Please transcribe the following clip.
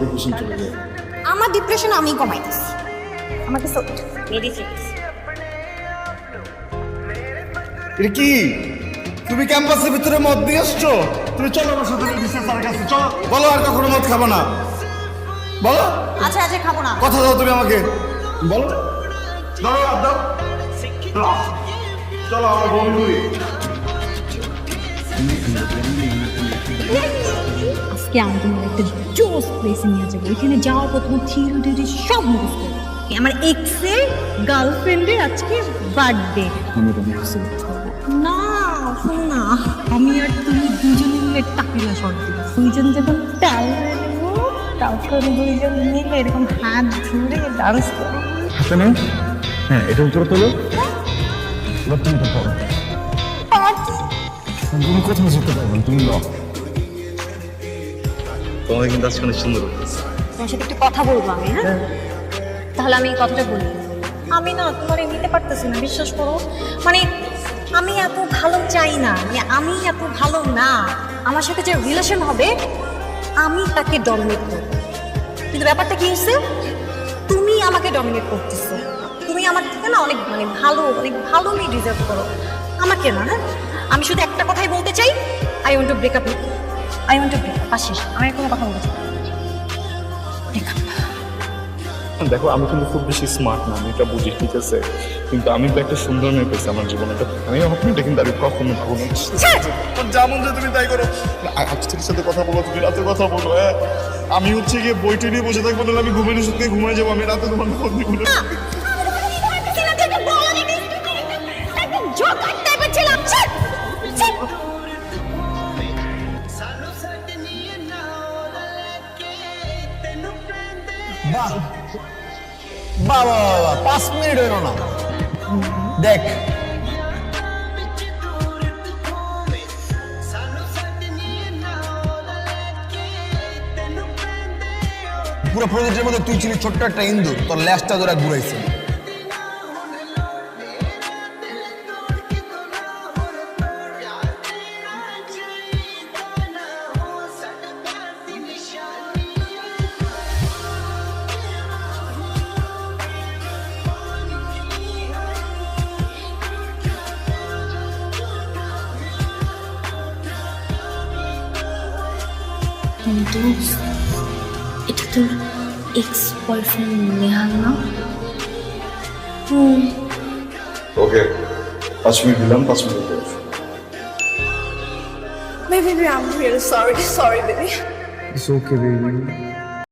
Depression চলে যায়। আমার ডিপ্রেশন আমি কমাইতেছি, আমাকে মেডিসিন। এটা কি তুমি ক্যাম্পাসের ভিতরে মদ দিয়ে আসছো? তুমি চলো আমার সাথে বিশেষ স্যারের কাছে চলো। বলো আর কখনো মদ খাবো না, বলো। আচ্ছা আচ্ছা খাবো না। কথা দাও তুমি আমাকে, বলো। দাও দাও, চলো আমার বন্ধুই। আজকে আমি তোমার একটা জোস প্লেসে নিয়ে যাবো, ওইখানে যাওয়ার পর তোমার থিওরি সব মুখস্থ করবো। আমার এক্সের গার্লফ্রেন্ডের আজকে বার্থডে। আমি তোমার কাছে না শোনো না, আমি আর তুমি দুজনে মিলে টাকিলা শট দিব। দুইজন যখন টাল নেবো তখন দুইজন মিলে এরকম হাত ধরে ডান্স করবো। হাতে নাও, হ্যাঁ এটা উপরে তোলো। এবার তুমি তো করো, তুমি কোথাও যেতে পারবে না, তুমি লো। তোমাদের কিন্তু আজকে অনেক সুন্দর হচ্ছে। তোমার সাথে একটু কথা বলবো আমি, হ্যাঁ? তাহলে আমি কথাটা বলি। আমি না তোমার নিতে পারতেছি না, বিশ্বাস করো। মানে আমি এত ভালো চাই না, আমি এত ভালো না। আমার সাথে যে রিলেশন হবে আমি তাকে ডমিনেট করব, কিন্তু ব্যাপারটা কি হচ্ছে, তুমি আমাকে ডমিনেট করতেছো। তুমি আমার থেকে না অনেক অনেক ভালো মেয়ে ডিজার্ভ করো, আমাকে না। হ্যাঁ, আমি শুধু একটা কথাই বলতে চাই, I want to break up. I want to break up. আসিস, আমি কোনো কথা বলতে চাই ব্রেক আপ। দেখো আমি কিন্তু খুব বেশি স্মার্ট না, আমি এটা বুঝি, ঠিক আছে, কিন্তু আমি তো একটা সুন্দর মেয়ে পেয়েছি আমার জীবনে। আমি এটা কিন্তু আমি কখনো ভাবো না। যেমন যে তুমি তাই করো, আজকের সাথে কথা বলো, তুমি রাতে কথা বলো। হ্যাঁ আমি হচ্ছে গিয়ে বইটি নিয়ে বসে থাকবো, নাহলে আমি ঘুমের ওষুধ নিয়ে ঘুমাই যাবো। আমি রাতে তোমার ফোন দিব না। বাবা 5 মিনিট হইল না, দেখ পুরো প্রজেক্টের মধ্যে তুই ছিলি ছোট্ট একটা ইন্দুর, তোর ল্যাসটা ধরে ঘুরাইছে। কিন্তু এটা তোর এক্স বয়ফ্রেন্ড নেহাল না? ওকে 5 মিনিট দিলাম, 5 minute. Baby, I'm really sorry, baby. It's okay, baby.